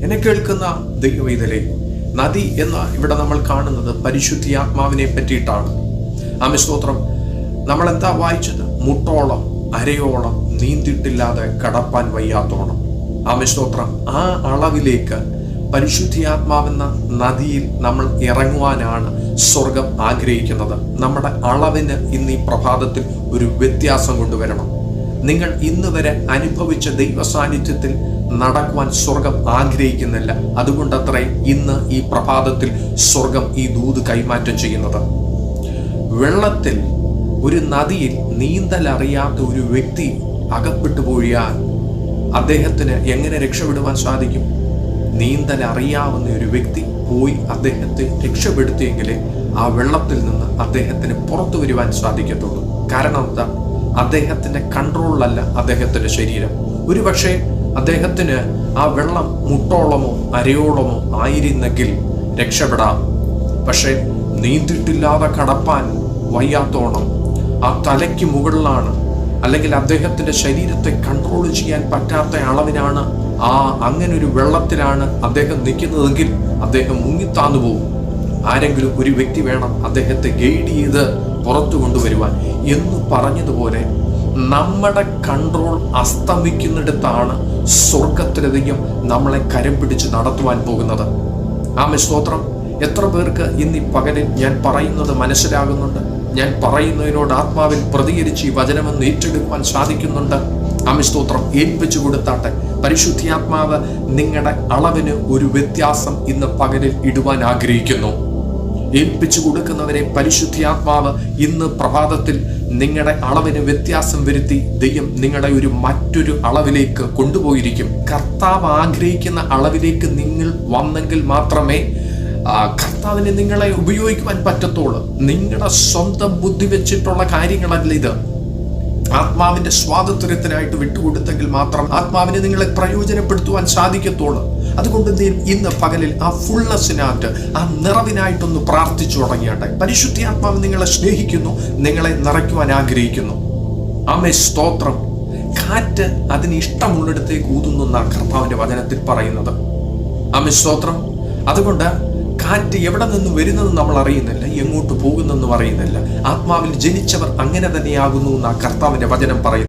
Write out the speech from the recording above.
എന്നെ കേൾക്കുന്ന ദൈവവൈതലേ, നദി എന്ന ഇവിടെ നമ്മൾ കാണുന്നത് പരിശുദ്ധാത്മാവിനെ പറ്റിയിട്ടാണ്. ആമേൻ, സ്തോത്രം. നമ്മൾ എന്താ വായിച്ചത്? മുട്ടോളം അരയോളം നീന്തിട്ടില്ലാതെ കടപ്പാൻ വയ്യാത്തോളം. ആമേൻ, സ്തോത്രം. ആ അളവിലേക്ക് പരിശുദ്ധാത്മാവെന്ന നദിയിൽ നമ്മൾ ഇറങ്ങുവാനാണ് സ്വർഗം ആഗ്രഹിക്കുന്നത്. നമ്മുടെ അളവിന് ഇന്ന് ഈ പ്രഭാതത്തിൽ ഒരു വ്യത്യാസം കൊണ്ടുവരണം. നിങ്ങൾ ഇന്ന് വരെ അനുഭവിച്ച ദൈവ സാന്നിധ്യത്തിൽ നടക്കുവാൻ സ്വർഗം ആഗ്രഹിക്കുന്നില്ല. അതുകൊണ്ടത്രേ ഇന്ന് ഈ പ്രഭാതത്തിൽ സ്വർഗം ഈ ദൂത് കൈമാറ്റം ചെയ്യുന്നത്. വെള്ളത്തിൽ, ഒരു നദിയിൽ നീന്തലറിയാത്ത ഒരു വ്യക്തി അകപ്പെട്ടു പോയാൽ അദ്ദേഹത്തിന് എങ്ങനെ രക്ഷപ്പെടുവാൻ സാധിക്കും? നീന്തൽ അറിയാവുന്ന ഒരു വ്യക്തി പോയി അദ്ദേഹത്തെ രക്ഷപ്പെടുത്തിയെങ്കിലേ ആ വെള്ളത്തിൽ നിന്ന് അദ്ദേഹത്തിന് പുറത്തു വരുവാൻ സാധിക്കത്തുള്ളൂ. കാരണം എന്താ? അദ്ദേഹത്തിന്റെ കൺട്രോളിലല്ല അദ്ദേഹത്തിന്റെ ശരീരം. ഒരു പക്ഷേ അദ്ദേഹത്തിന് ആ വെള്ളം മുട്ടോളമോ അരയോളമോ ആയിരുന്നെങ്കിൽ രക്ഷപ്പെടാം. പക്ഷെ നീന്തിട്ടില്ലാതെ കടപ്പാൻ വയ്യാത്തോണം, ആ തലയ്ക്ക് മുകളിലാണ്, അല്ലെങ്കിൽ അദ്ദേഹത്തിന്റെ ശരീരത്തെ കൺട്രോൾ ചെയ്യാൻ പറ്റാത്ത അളവിനാണ് അങ്ങനെ ഒരു വെള്ളത്തിലാണ് അദ്ദേഹം നിൽക്കുന്നതെങ്കിൽ അദ്ദേഹം മുങ്ങിത്താന്നു പോകും. ആരെങ്കിലും ഒരു വ്യക്തി വേണം അദ്ദേഹത്തെ ഗൈഡ് ചെയ്ത് പുറത്തു കൊണ്ടുവരുവാൻ. എന്ന് പറഞ്ഞതുപോലെ നമ്മുടെ കൺട്രോൾ അസ്തമിക്കുന്നിടത്താണ് സ്വർഗത്തിലെ ദൈവം നമ്മളെ കരം പിടിച്ച് നടത്തുവാൻ പോകുന്നത്. ആമേൻ, സ്തോത്രം. എത്ര പേർക്ക് ഇന്ന് ഈ പകലിൽ ഞാൻ പറയുന്നത് മനസ്സിലാകുന്നുണ്ട്? ഞാൻ പറയുന്നതിനോട് ആത്മാവിൽ പ്രതികരിച്ച് ഈ വചനമെന്ന് ഏറ്റെടുക്കുവാൻ സാധിക്കുന്നുണ്ട്? ആമേൻ, സ്തോത്രം. ഏൽപ്പിച്ചു കൊടുത്താട്ടെ. പരിശുദ്ധാത്മാവ് നിങ്ങളുടെ അളവിന് ഒരു വ്യത്യാസം ഇന്ന് പകലിൽ ഇടുവാൻ ആഗ്രഹിക്കുന്നു. ഏൽപ്പിച്ചു കൊടുക്കുന്നവരെ പരിശുദ്ധാത്മാവ് ഇന്ന് പ്രഭാതത്തിൽ നിങ്ങളുടെ അളവിന് വ്യത്യാസം വരുത്തി ദൈവം നിങ്ങളുടെ മറ്റൊരു അളവിലേക്ക് കൊണ്ടുപോയിരിക്കും. കർത്താവ് ആഗ്രഹിക്കുന്ന അളവിലേക്ക് നിങ്ങൾ വന്നെങ്കിൽ മാത്രമേ കർത്താവിനെ നിങ്ങളെ ഉപയോഗിക്കുവാൻ പറ്റത്തുള്ളൂ. നിങ്ങളുടെ സ്വന്തം ബുദ്ധി വെച്ചിട്ടുള്ള കാര്യങ്ങളല്ല ഇത്. ആത്മാവിന്റെ സ്വാതന്ത്ര്യത്തിനായിട്ട് വിട്ടുകൊടുത്തെങ്കിൽ മാത്രം ആത്മാവിനെ നിങ്ങളെ പ്രയോജനപ്പെടുത്തുവാൻ സാധിക്കത്തുള്ളൂ. അതുകൊണ്ട് ഇന്ന് പകലിൽ ആ ഫുൾനെസ്സിനായിട്ട്, ആ നിറവിനായിട്ടൊന്ന് പ്രാർത്ഥിച്ചു തുടങ്ങിയാട്ടെ. പരിശുദ്ധാത്മാവ് നിങ്ങളെ സ്നേഹിക്കുന്നു, നിങ്ങളെ നിറയ്ക്കുവാൻ ആഗ്രഹിക്കുന്നു. ആമേൻ, സ്തോത്രം. കാറ്റ് അതിന് ഇഷ്ടമുള്ളിടത്തേക്ക് ഊതുന്നു എന്നാണ് കർത്താവിന്റെ വചനത്തിൽ പറയുന്നത്. ആമേൻ, സ്തോത്രം. അതുകൊണ്ട് കാറ്റ് എവിടെ നിന്ന് വരുന്നതെന്ന് നമ്മൾ അറിയുന്നില്ല, എങ്ങോട്ട് പോകുന്നെന്നും അറിയുന്നില്ല. ആത്മാവിൽ ജനിച്ചവർ അങ്ങനെ തന്നെയാകുന്നു എന്നാണ് കർത്താവിന്റെ വചനം പറയുന്നത്.